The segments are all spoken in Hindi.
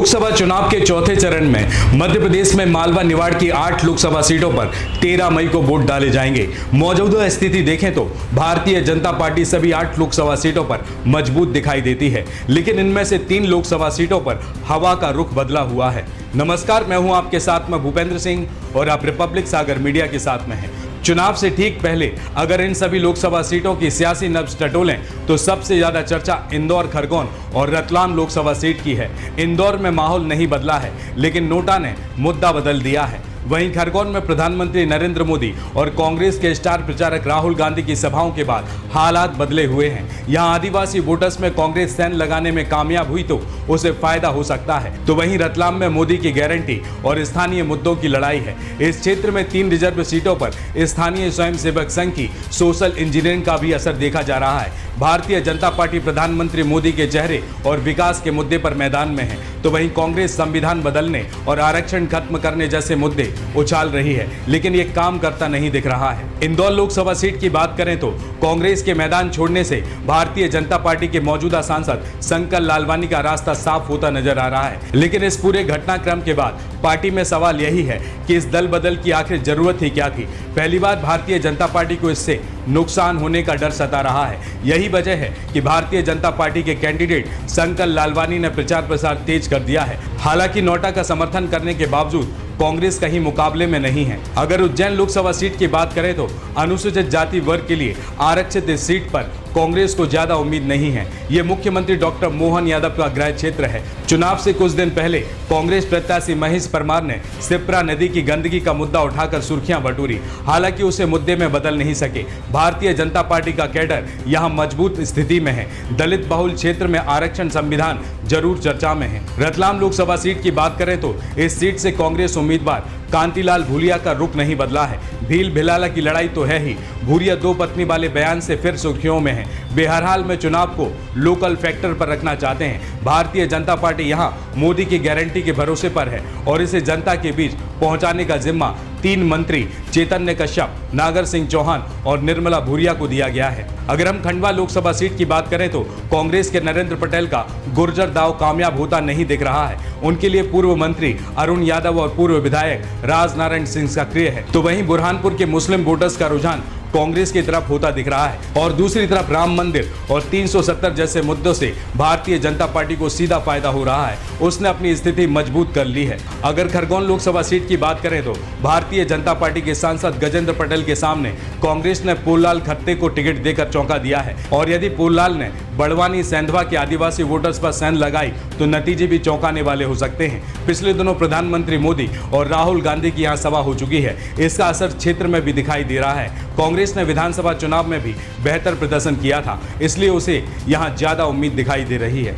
लोकसभा चुनाव के चौथे चरण में मध्य प्रदेश में मालवा निवाड़ की 8 लोकसभा सीटों पर 13 मई को वोट डाले जाएंगे। मौजूदा स्थिति देखें तो भारतीय जनता पार्टी सभी 8 लोकसभा सीटों पर मजबूत दिखाई देती है, लेकिन इनमें से 3 लोकसभा सीटों पर हवा का रुख बदला हुआ है। नमस्कार, मैं हूं आपके साथ में भूपेंद्र सिंह और आप रिपब्लिक सागर मीडिया के साथ में हैं। चुनाव से ठीक पहले अगर इन सभी लोकसभा सीटों की सियासी नब्ज टटोलें तो सबसे ज्यादा चर्चा इंदौर, खरगोन और रतलाम लोकसभा सीट की है। इंदौर में माहौल नहीं बदला है, लेकिन नोटा ने मुद्दा बदल दिया है। वहीं खरगोन में प्रधानमंत्री नरेंद्र मोदी और कांग्रेस के स्टार प्रचारक राहुल गांधी की सभाओं के बाद हालात बदले हुए हैं। यहां आदिवासी वोटर्स में कांग्रेस सैन लगाने में कामयाब हुई तो उसे फायदा हो सकता है, तो वहीं रतलाम में मोदी की गारंटी और स्थानीय मुद्दों की लड़ाई है। इस क्षेत्र में 3 रिजर्व सीटों पर स्थानीय स्वयंसेवक संघ की सोशल इंजीनियरिंग का भी असर देखा जा रहा है। भारतीय जनता पार्टी प्रधानमंत्री मोदी के चेहरे और विकास के मुद्दे पर मैदान में है, तो वहीं कांग्रेस संविधान बदलने और आरक्षण खत्म करने जैसे मुद्दे उछाल रही है, लेकिन ये काम करता नहीं दिख रहा है। इंदौर लोकसभा सीट की बात करें तो कांग्रेस के मैदान छोड़ने से भारतीय जनता पार्टी के मौजूदा सांसद शंकर लालवानी का रास्ता साफ होता नजर आ रहा है। लेकिन इस पूरे घटनाक्रम के बाद पार्टी में सवाल यही है कि इस दल बदल की आखिर जरूरत ही क्या थी। पहली बार भारतीय जनता पार्टी को इससे नुकसान होने का डर सता रहा है। यही वजह है कि भारतीय जनता पार्टी के कैंडिडेट शंकर लालवानी ने प्रचार प्रसार तेज कर दिया है। हालांकि नोटा का समर्थन करने के बावजूद कांग्रेस कहीं मुकाबले में नहीं है। अगर उज्जैन लोकसभा सीट की बात करें तो अनुसूचित जाति वर्ग के लिए आरक्षित इस सीट पर कांग्रेस को ज्यादा उम्मीद नहीं है। ये मुख्यमंत्री डॉक्टर मोहन यादव का गृह क्षेत्र है। चुनाव से कुछ दिन पहले कांग्रेस प्रत्याशी महेश परमार ने सिप्रा नदी की गंदगी का मुद्दा उठाकर सुर्खियां बटोरी। हालांकि उसे मुद्दे में बदल नहीं सके। भारतीय जनता पार्टी का कैडर यहां मजबूत स्थिति में है। दलित बहुल क्षेत्र में आरक्षण संविधान जरूर चर्चा में है। रतलाम लोकसभा सीट की बात करें तो इस सीट से कांग्रेस उम्मीदवार कांतिलाल भूरिया का रुख नहीं बदला है। भील भिलाला की लड़ाई तो है ही। भूरिया 2 पत्नी वाले बयान से फिर सुर्खियों में है। बेहरहाल में चुनाव को लोकल फैक्टर पर रखना चाहते हैं। भारतीय जनता पार्टी यहां मोदी की गारंटी के भरोसे पर है और इसे जनता के बीच पहुंचाने का जिम्मा 3 मंत्री चैतन्य कश्यप, नागर सिंह चौहान और निर्मला भूरिया को दिया गया है। अगर हम खंडवा लोकसभा सीट की बात करें तो कांग्रेस के नरेंद्र पटेल का गुर्जर दाव कामयाब होता नहीं दिख रहा है। उनके लिए पूर्व मंत्री अरुण यादव और पूर्व विधायक राजनारायण सिंह सक्रिय है, तो वहीं बुरहानपुर के मुस्लिम वोटर्स का रुझान कांग्रेस की तरफ होता दिख रहा है। और दूसरी तरफ राम मंदिर और 370 जैसे मुद्दों से भारतीय जनता पार्टी को सीधा फायदा हो रहा है। उसने अपनी स्थिति मजबूत कर ली है। अगर खरगोन लोकसभा सीट की बात करें तो भारतीय जनता पार्टी के सांसद गजेंद्र पटेल के सामने कांग्रेस ने पोललाल खत्ते को टिकट देकर चौंका दिया है। और यदि पोललाल ने बड़वानी सेंधवा के आदिवासी वोटर्स पर सेंध लगाई तो नतीजे भी चौंकाने वाले हो सकते हैं। पिछले दिनों प्रधानमंत्री मोदी और राहुल गांधी की यहाँ सभा हो चुकी है। इसका असर क्षेत्र में भी दिखाई दे रहा है। कांग्रेस ने विधानसभा चुनाव में भी बेहतर प्रदर्शन किया था, इसलिए उसे यहां ज्यादा उम्मीद दिखाई दे रही है।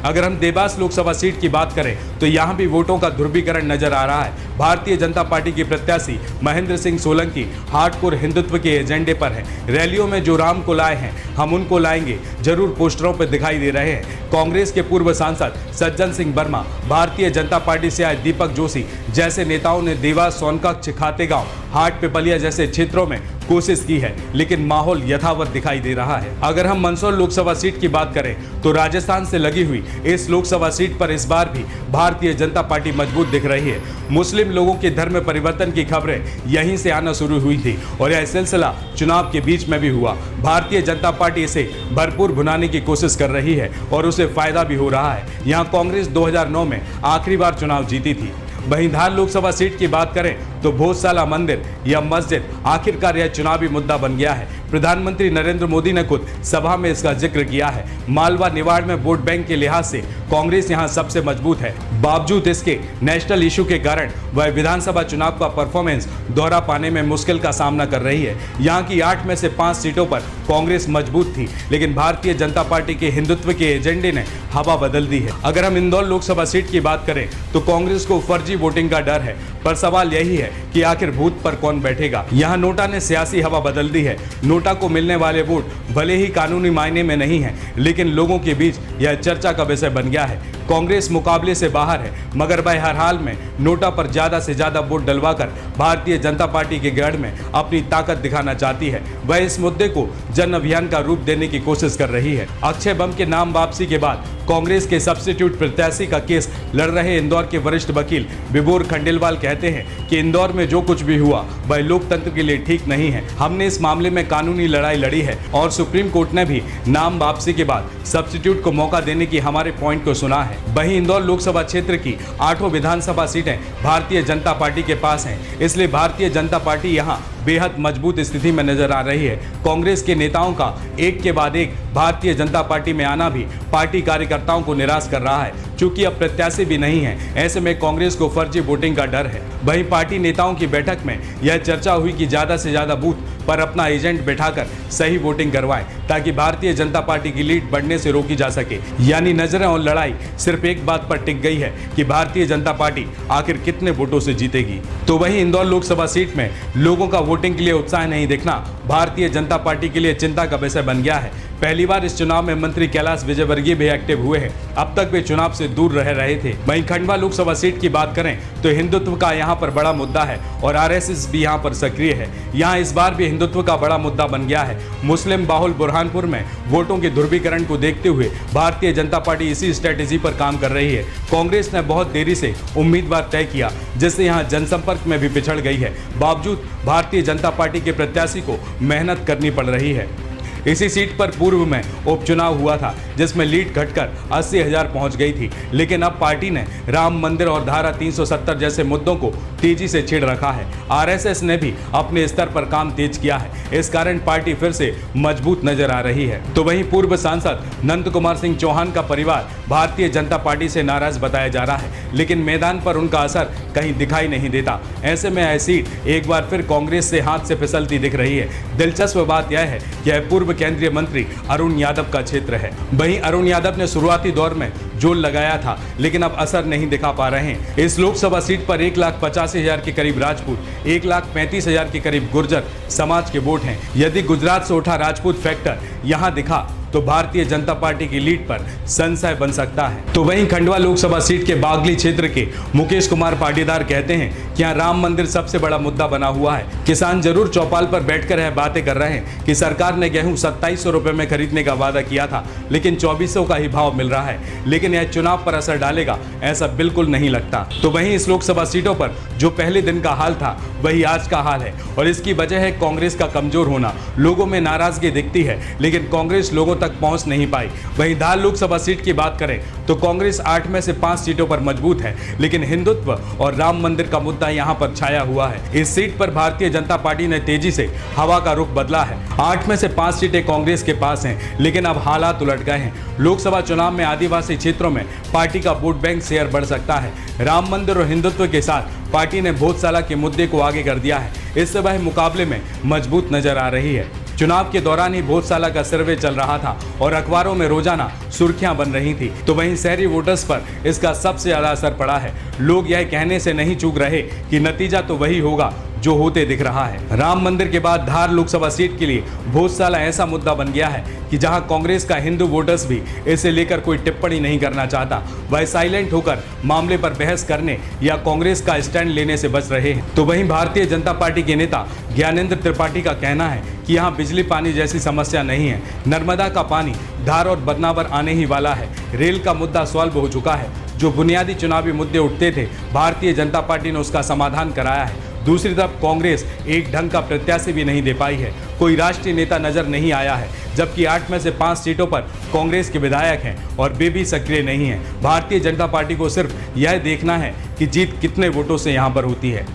अगर हम देवास लोकसभा सीट की बात करें तो यहां भी वोटों का ध्रुवीकरण नजर आ रहा है। भारतीय जनता पार्टी के प्रत्याशी महेंद्र सिंह सोलंकी हार्डकोर हिंदुत्व के एजेंडे पर है। रैलियों में जो राम को लाए हैं हम उनको लाएंगे जरूर पोस्टरों पर दिखाई दे रहे हैं। कांग्रेस के पूर्व सांसद सज्जन सिंह वर्मा, भारतीय जनता पार्टी से आए दीपक जोशी जैसे नेताओं ने देवास, सोनकच्छ, खातेगांव, हाट पिपलिया जैसे क्षेत्रों में कोशिश की है, लेकिन माहौल यथावत दिखाई दे रहा है। अगर हम मंदसौर लोकसभा सीट की बात करें तो राजस्थान से लगी हुई इस लोकसभा सीट पर इस बार भी भारतीय जनता पार्टी मजबूत दिख रही है। मुस्लिम लोगों के धर्म परिवर्तन की खबरें यहीं से आना शुरू हुई थी और यह सिलसिला चुनाव के बीच में भी हुआ। भारतीय जनता पार्टी इसे भरपूर भुनाने की कोशिश कर रही है और उसे फायदा भी हो रहा है। यहाँ कांग्रेस 2009 में आखिरी बार चुनाव जीती थी। वहीं धार लोकसभा सीट की बात करें तो भोजशाला मंदिर या मस्जिद आखिरकार यह चुनावी मुद्दा बन गया है। प्रधानमंत्री नरेंद्र मोदी ने खुद सभा में इसका जिक्र किया है। मालवा निवाड़ में वोट बैंक के लिहाज से कांग्रेस यहां सबसे मजबूत है। बावजूद इसके नेशनल इशू के कारण वह विधानसभा चुनाव का परफॉर्मेंस दोहरा पाने में मुश्किल का सामना कर रही है। यहां की 8 में से 5 सीटों पर कांग्रेस मजबूत थी, लेकिन भारतीय जनता पार्टी के हिंदुत्व के एजेंडे ने हवा बदल दी है। अगर हम इंदौर लोकसभा सीट की बात करें तो कांग्रेस को फर्जी वोटिंग का डर है, पर सवाल यही है कि आखिर भूत पर कौन बैठेगा। यहाँ नोटा ने सियासी हवा बदल दी है। नोटा को मिलने वाले वोट भले ही कानूनी मायने में नहीं है, लेकिन लोगों के बीच यह चर्चा का विषय बन गया है। कांग्रेस मुकाबले से बाहर है, मगर वह हर हाल में नोटा पर ज्यादा से ज्यादा वोट डलवाकर भारतीय जनता पार्टी के गढ़ में अपनी ताकत दिखाना चाहती है। वह इस मुद्दे को जन अभियान का रूप देने की कोशिश कर रही है। अक्षय बम के नाम वापसी के बाद कांग्रेस के सब्स्टिट्यूट प्रत्याशी का केस लड़ रहे इंदौर के वरिष्ठ वकील विभोर खंडेलवाल कहते हैं कि इंदौर में जो कुछ भी हुआ वह लोकतंत्र के लिए ठीक नहीं है। हमने इस मामले में कानूनी लड़ाई लड़ी है और सुप्रीम कोर्ट ने भी नाम वापसी के बाद सब्स्टिट्यूट को मौका देने की हमारे पॉइंट को सुना है। वहीं इंदौर लोकसभा क्षेत्र की 8 विधानसभा सीटें भारतीय जनता पार्टी के पास हैं, इसलिए भारतीय जनता पार्टी यहां बेहद मजबूत स्थिति में नजर आ रही है। कांग्रेस के नेताओं का एक के बाद एक भारतीय जनता पार्टी में आना भी पार्टी कार्यकर्ताओं को निराश कर रहा है। चूंकि अब प्रत्याशी भी नहीं है, ऐसे में कांग्रेस को फर्जी वोटिंग का डर है। वहीं पार्टी नेताओं की बैठक में यह चर्चा हुई कि ज्यादा से ज्यादा बूथ पर अपना एजेंट बैठाकर सही वोटिंग करवाएं, ताकि भारतीय जनता पार्टी की लीड बढ़ने से रोकी जा सके। यानी नजरें और लड़ाई सिर्फ एक बात पर टिक गई है कि भारतीय जनता पार्टी आखिर कितने वोटों से जीतेगी। तो वहीं इंदौर लोकसभा सीट में लोगों का वोटिंग के लिए उत्साह नहीं दिखना भारतीय जनता पार्टी के लिए चिंता का विषय बन गया है। पहली बार इस चुनाव में मंत्री कैलाश विजयवर्गीय भी एक्टिव हुए हैं। अब तक वे चुनाव से दूर रह रहे थे। वहीं खंडवा लोकसभा सीट की बात करें तो हिंदुत्व का यहां पर बड़ा मुद्दा है और आरएसएस भी यहां पर सक्रिय है। यहां इस बार भी हिंदुत्व का बड़ा मुद्दा बन गया है। मुस्लिम बाहुल बुरहानपुर में वोटों के ध्रुवीकरण को देखते हुए भारतीय जनता पार्टी इसी स्ट्रेटेजी पर काम कर रही है। कांग्रेस ने बहुत देरी से उम्मीदवार तय किया, जिससे यहां जनसंपर्क में भी पिछड़ गई है। बावजूद भारतीय जनता पार्टी के प्रत्याशी को मेहनत करनी पड़ रही है। इसी सीट पर पूर्व में उपचुनाव हुआ था, जिसमें लीड घटकर 80,000 पहुंच गई थी, लेकिन अब पार्टी ने राम मंदिर और धारा 370 जैसे मुद्दों को तेजी से छेड़ रखा है। आरएसएस ने भी अपने स्तर पर काम तेज किया है। इस कारण पार्टी फिर से मजबूत नजर आ रही है। तो वहीं पूर्व सांसद नंद कुमार सिंह चौहान का परिवार भारतीय जनता पार्टी से नाराज बताया जा रहा है, लेकिन मैदान पर उनका असर कहीं दिखाई नहीं देता। ऐसे में यह सीट एक बार फिर कांग्रेस से हाथ से फिसलती दिख रही है। दिलचस्प बात यह है कि यह पूर्व केंद्रीय मंत्री अरुण यादव का क्षेत्र है। वहीं अरुण यादव ने शुरुआती दौर में जोर लगाया था, लेकिन अब असर नहीं दिखा पा रहे हैं। इस लोकसभा सीट पर 1,85,000 के करीब राजपूत, 1,35,000 के करीब गुर्जर समाज के वोट हैं। यदि गुजरात से उठा राजपूत फैक्टर यहां दिखा तो भारतीय जनता पार्टी की लीड पर संशय बन सकता है। तो वहीं खंडवा लोकसभा सीट के बागली क्षेत्र के मुकेश कुमार पाटीदार कहते हैं कि यहाँ राम मंदिर सबसे बड़ा मुद्दा बना हुआ है। किसान जरूर चौपाल पर बैठकर यह बातें कर रहे हैं कि सरकार ने गेहूं 2700 रुपए में खरीदने का वादा किया था, लेकिन 2400 का ही भाव मिल रहा है। लेकिन यह चुनाव पर असर डालेगा, ऐसा बिल्कुल नहीं लगता। तो वहीं इस लोकसभा सीटों पर जो पहले दिन का हाल था वही आज का हाल है, और इसकी वजह है कांग्रेस का कमजोर होना। लोगों में नाराजगी दिखती है, लेकिन कांग्रेस लोगों तक पहुंच नहीं पाई। वहीं धार लोकसभा सीट की बात करें तो कांग्रेस 8 में से 5 सीटों पर मजबूत है, लेकिन हिंदुत्व और राम मंदिर का मुद्दा यहां पर छाया हुआ है। इस सीट पर भारतीय जनता पार्टी ने तेजी से हवा का रुख बदला है। 8 में से 5 सीटें कांग्रेस के पास हैं, लेकिन अब हालात उलट गए हैं। लोकसभा चुनाव में आदिवासी क्षेत्रों में पार्टी का वोट बैंक शेयर बढ़ सकता है। राम मंदिर और हिंदुत्व के साथ पार्टी ने भोजशाला के मुद्दे को आगे कर दिया है। इससे वह मुकाबले में मजबूत नजर आ रही है। चुनाव के दौरान ही भोजशाला का सर्वे चल रहा था और अखबारों में रोजाना सुर्खियां बन रही थी। तो वहीं शहरी वोटर्स पर इसका सबसे ज्यादा असर पड़ा है। लोग यह कहने से नहीं चूक रहे कि नतीजा तो वही होगा जो होते दिख रहा है। राम मंदिर के बाद धार लोकसभा सीट के लिए भोजशाला ऐसा मुद्दा बन गया है कि जहां कांग्रेस का हिंदू वोटर्स भी इसे लेकर कोई टिप्पणी नहीं करना चाहता। वह साइलेंट होकर मामले पर बहस करने या कांग्रेस का स्टैंड लेने से बच रहे हैं। तो वहीं भारतीय जनता पार्टी के नेता ज्ञानेंद्र त्रिपाठी का कहना है कि यहाँ बिजली पानी जैसी समस्या नहीं है। नर्मदा का पानी धार और बदनावर आने ही वाला है। रेल का मुद्दा सॉल्व हो चुका है। जो बुनियादी चुनावी मुद्दे उठते थे, भारतीय जनता पार्टी ने उसका समाधान कराया है। दूसरी तरफ कांग्रेस एक ढंग का प्रत्याशी भी नहीं दे पाई है। कोई राष्ट्रीय नेता नजर नहीं आया है, जबकि 8 में से 5 सीटों पर कांग्रेस के विधायक हैं और वे भी सक्रिय नहीं हैं। भारतीय जनता पार्टी को सिर्फ यह देखना है कि जीत कितने वोटों से यहां पर होती है।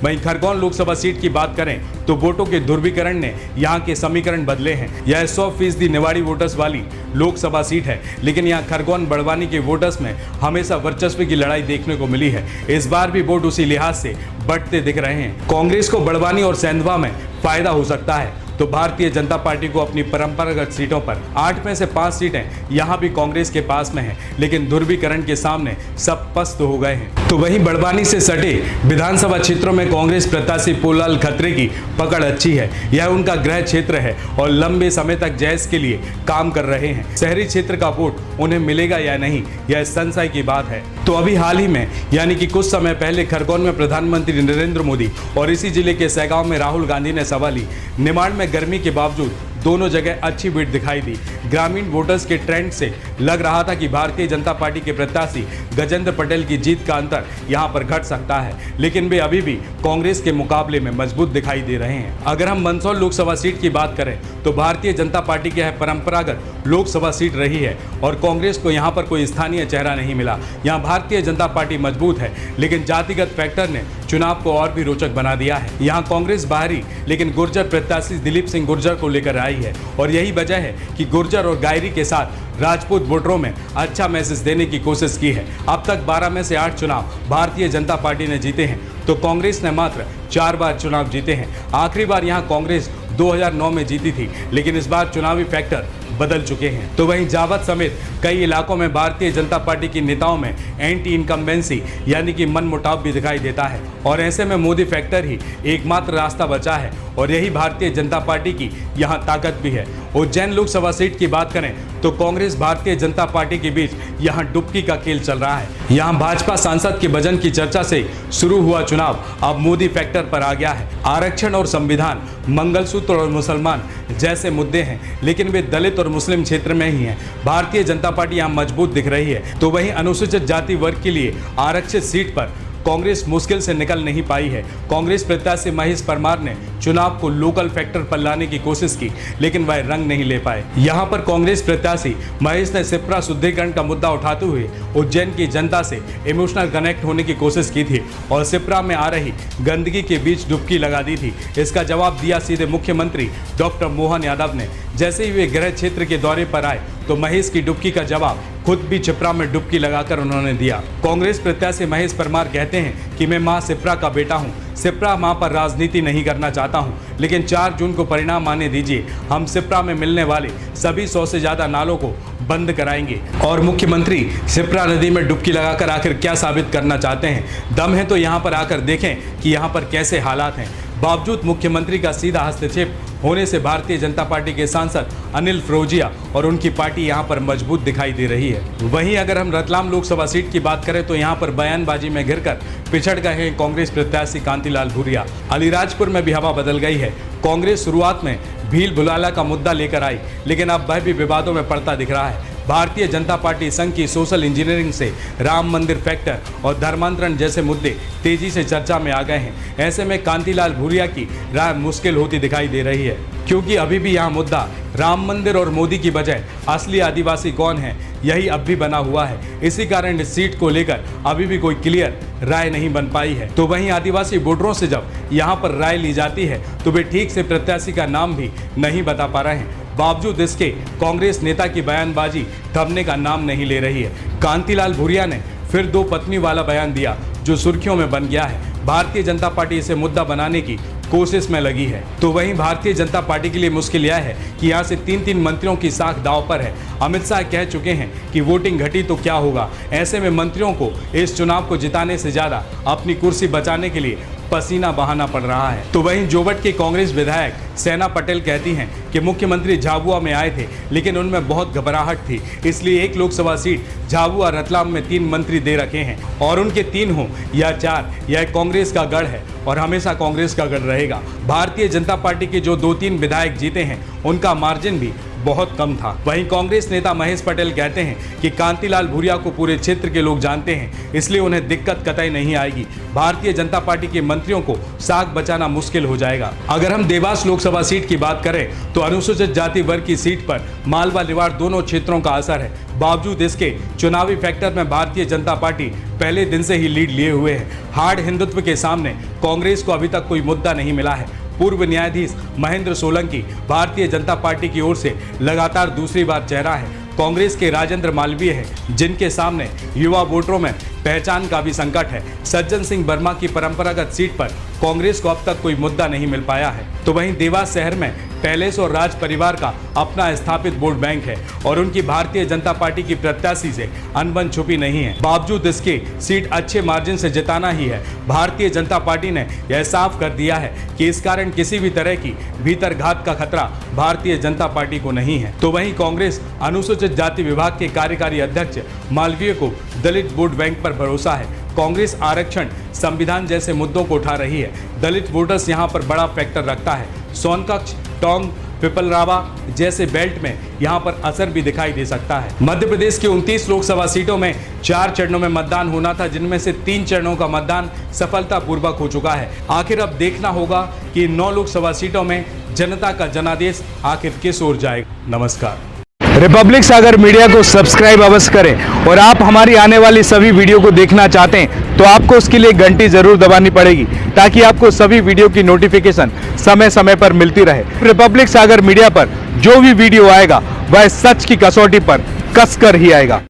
वहीं खरगोन लोकसभा सीट की बात करें तो वोटों के ध्रुवीकरण ने यहां के समीकरण बदले हैं। यह 100% निवाड़ी वोटर्स वाली लोकसभा सीट है, लेकिन यहां खरगोन बड़वानी के वोटर्स में हमेशा वर्चस्व की लड़ाई देखने को मिली है। इस बार भी वोट उसी लिहाज से बढ़ते दिख रहे हैं। कांग्रेस को बड़वानी और सेंधवा में फायदा हो सकता है, तो भारतीय जनता पार्टी को अपनी परंपरागत सीटों पर 8 में से 5 सीटें यहां भी कांग्रेस के पास में हैं, लेकिन ध्रुवीकरण के सामने सब पस्त हो गए हैं। तो वहीं बड़वानी से सटे विधानसभा क्षेत्रों में कांग्रेस प्रत्याशी पोलाल खत्री की पकड़ अच्छी है। यह उनका गृह क्षेत्र है और लंबे समय तक जैस के लिए काम कर रहे हैं। शहरी क्षेत्र का वोट उन्हें मिलेगा या नहीं, यह संशय की बात है। तो अभी हाल ही में यानी कि कुछ समय पहले खरगोन में प्रधानमंत्री नरेंद्र मोदी और इसी जिले के सैगांव में राहुल गांधी ने सभा ली। निमाड़ में गर्मी के बावजूद दोनों जगह अच्छी भीड़ दिखाई दी। ग्रामीण वोटर्स के ट्रेंड से लग रहा था कि भारतीय जनता पार्टी के प्रत्याशी गजेंद्र पटेल की जीत का अंतर यहां पर घट सकता है, लेकिन वे अभी भी कांग्रेस के मुकाबले में मजबूत दिखाई दे रहे हैं। अगर हम मंदसौर लोकसभा सीट की बात करें तो भारतीय जनता पार्टी की यह परंपरागत लोकसभा सीट रही है और कांग्रेस को यहाँ पर कोई स्थानीय चेहरा नहीं मिला। यहाँ भारतीय जनता पार्टी मजबूत है, लेकिन जातिगत फैक्टर ने चुनाव को और भी रोचक बना दिया है। यहाँ कांग्रेस बाहरी लेकिन गुर्जर प्रत्याशी दिलीप सिंह गुर्जर को लेकर आई है और यही वजह है कि गुर्जर और गायरी के साथ राजपूत वोटरों में अच्छा मैसेज देने की कोशिश की है। अब तक 12 में से 8 चुनाव भारतीय जनता पार्टी ने जीते हैं, तो कांग्रेस ने मात्र 4 बार चुनाव जीते हैं। आखिरी बार यहां कांग्रेस 2009 में जीती थी, लेकिन इस बार चुनावी फैक्टर बदल चुके हैं। तो वहीं जावत समेत कई इलाकों में भारतीय जनता पार्टी के नेताओं में एंटी इनकम्बेंसी यानी कि मनमुटाव भी दिखाई देता है और ऐसे में मोदी फैक्टर ही एकमात्र रास्ता बचा है और यही भारतीय जनता पार्टी की यहां ताकत भी है। उज्जैन लोकसभा सीट की बात करें तो कांग्रेस भारतीय जनता पार्टी के बीच यहां डुबकी का खेल चल रहा है। यहां भाजपा सांसद के वजन की चर्चा से शुरू हुआ चुनाव अब मोदी फैक्टर पर आ गया है। आरक्षण और संविधान, मंगलसूत्र और मुसलमान जैसे मुद्दे हैं, लेकिन वे दलित और मुस्लिम क्षेत्र में ही हैं। भारतीय जनता पार्टी यहां मजबूत दिख रही है। तो वहीं अनुसूचित जाति वर्ग के लिए आरक्षित सीट पर कांग्रेस मुश्किल से निकल नहीं पाई है। कांग्रेस प्रत्याशी महेश परमार ने चुनाव को लोकल फैक्टर पर लाने की कोशिश की, लेकिन वह रंग नहीं ले पाए। यहां पर कांग्रेस प्रत्याशी महेश ने सिप्रा शुद्धिकरण का मुद्दा उठाते हुए उज्जैन की जनता से इमोशनल कनेक्ट होने की कोशिश की थी और सिप्रा में आ रही गंदगी के बीच डुबकी लगा दी थी। इसका जवाब दिया सीधे मुख्यमंत्री डॉक्टर मोहन यादव ने। जैसे ही वे गृह क्षेत्र के दौरे पर आए तो महेश की डुबकी का जवाब खुद भी छिप्रा में डुबकी लगाकर उन्होंने दिया। कांग्रेस प्रत्याशी महेश परमार कहते हैं कि मैं मां सिप्रा का बेटा हूं। सिप्रा मां पर राजनीति नहीं करना चाहता हूं, लेकिन 4 जून को परिणाम आने दीजिए। हम सिप्रा में मिलने वाले सभी 100 से ज्यादा नालों को बंद कराएंगे। और मुख्यमंत्री सिप्रा नदी में डुबकी लगाकर आखिर क्या साबित करना चाहते हैं? दम है तो यहाँ पर आकर देखें कि यहाँ पर कैसे हालात हैं। बावजूद मुख्यमंत्री का सीधा हस्तक्षेप होने से भारतीय जनता पार्टी के सांसद अनिल फिरोजिया और उनकी पार्टी यहां पर मजबूत दिखाई दे रही है। वहीं अगर हम रतलाम लोकसभा सीट की बात करें तो यहां पर बयानबाजी में घिरकर पिछड़ गए हैं कांग्रेस प्रत्याशी कांतिलाल भूरिया। अलीराजपुर में भी हवा बदल गई है। कांग्रेस शुरुआत में भील भुलाला का मुद्दा लेकर आई, लेकिन अब वह भी विवादों में पड़ता दिख रहा है। भारतीय जनता पार्टी संघ की सोशल इंजीनियरिंग से राम मंदिर फैक्टर और धर्मांतरण जैसे मुद्दे तेजी से चर्चा में आ गए हैं। ऐसे में कांतिलाल भूरिया की राय मुश्किल होती दिखाई दे रही है, क्योंकि अभी भी यहाँ मुद्दा राम मंदिर और मोदी की बजाय असली आदिवासी कौन है यही अब भी बना हुआ है। इसी कारण इस सीट को लेकर अभी भी कोई क्लियर राय नहीं बन पाई है। तो वहीं आदिवासी वोटरों से जब यहाँ पर राय ली जाती है तो वे ठीक से प्रत्याशी का नाम भी नहीं बता पा रहे हैं। बावजूद इसके कांग्रेस नेता की बयानबाजी थमने का नाम नहीं ले रही है। कांतिलाल भूरिया ने फिर 2 पत्नी वाला बयान दिया जो सुर्खियों में बन गया है। भारतीय जनता पार्टी इसे मुद्दा बनाने की कोशिश में लगी है। तो वहीं भारतीय जनता पार्टी के लिए मुश्किल यह है कि यहाँ से 3 मंत्रियों की साख दांव पर है। अमित शाह कह चुके हैं कि वोटिंग घटी तो क्या होगा। ऐसे में मंत्रियों को इस चुनाव को जिताने से ज्यादा अपनी कुर्सी बचाने के लिए पसीना बहाना पड़ रहा है। तो वहीं जोवट के कांग्रेस विधायक सेना पटेल कहती हैं कि मुख्यमंत्री झाबुआ में आए थे, लेकिन उनमें बहुत घबराहट थी, इसलिए 1 लोकसभा सीट झाबुआ रतलाम में 3 मंत्री दे रखे हैं और उनके 3 हो या 4, यह कांग्रेस का गढ़ है और हमेशा कांग्रेस का गढ़ रहेगा। भारतीय जनता पार्टी के जो 2-3 विधायक जीते हैं उनका मार्जिन भी बहुत कम था। वहीं कांग्रेस नेता महेश पटेल कहते हैं कि कांतिलाल भूरिया को पूरे क्षेत्र के लोग जानते हैं, इसलिए उन्हें दिक्कत कतई नहीं आएगी। भारतीय जनता पार्टी के मंत्रियों को साख बचाना मुश्किल हो जाएगा। अगर हम देवास लोकसभा सीट की बात करें तो अनुसूचित जाति वर्ग की सीट पर मालवा निवाड़ दोनों क्षेत्रों का असर है। बावजूद इसके चुनावी फैक्टर में भारतीय जनता पार्टी पहले दिन से ही लीड लिए हुए है। हार्ड हिंदुत्व के सामने कांग्रेस को अभी तक कोई मुद्दा नहीं मिला है। पूर्व न्यायाधीश महेंद्र सोलंकी भारतीय जनता पार्टी की ओर से लगातार दूसरी बार चेहरा है। कांग्रेस के राजेंद्र मालवीय है, जिनके सामने युवा वोटरों में पहचान का भी संकट है। सज्जन सिंह वर्मा की परंपरागत सीट पर कांग्रेस को अब तक कोई मुद्दा नहीं मिल पाया है। तो वहीं देवास शहर में पैलेस और राज परिवार का अपना स्थापित वोट बैंक है और उनकी भारतीय जनता पार्टी की प्रत्याशी से अनबन छुपी नहीं है। बावजूद इसके सीट अच्छे मार्जिन से जिताना ही है। भारतीय जनता पार्टी ने यह साफ कर दिया है कि इस कारण किसी भी तरह की भीतर घात का खतरा भारतीय जनता पार्टी को नहीं है। तो वहीं कांग्रेस अनुसूचित जाति विभाग के कार्यकारी अध्यक्ष मालवीय को दलित वोट बैंक पर भरोसा है। कांग्रेस आरक्षण, संविधान जैसे मुद्दों को उठा रही है। दलित वोटर्स यहां पर बड़ा फैक्टर रखता है। सोनकक्ष, टोंक, पिपलरावा जैसे बेल्ट में यहां पर असर भी दिखाई दे सकता है। मध्य प्रदेश की 29 लोकसभा सीटों में 4 चरणों में मतदान होना था, जिनमें से 3 चरणों का मतदान सफलतापूर्वक हो चुका है। आखिर अब देखना होगा कि 9 लोकसभा सीटों में जनता का जनादेश आखिर किस ओर जाएगा। नमस्कार। रिपब्लिक सागर मीडिया को सब्सक्राइब अवश्य करें और आप हमारी आने वाली सभी वीडियो को देखना चाहते हैं तो आपको उसके लिए घंटी जरूर दबानी पड़ेगी ताकि आपको सभी वीडियो की नोटिफिकेशन समय समय पर मिलती रहे। रिपब्लिक सागर मीडिया पर जो भी वीडियो आएगा वह सच की कसौटी पर कसकर ही आएगा।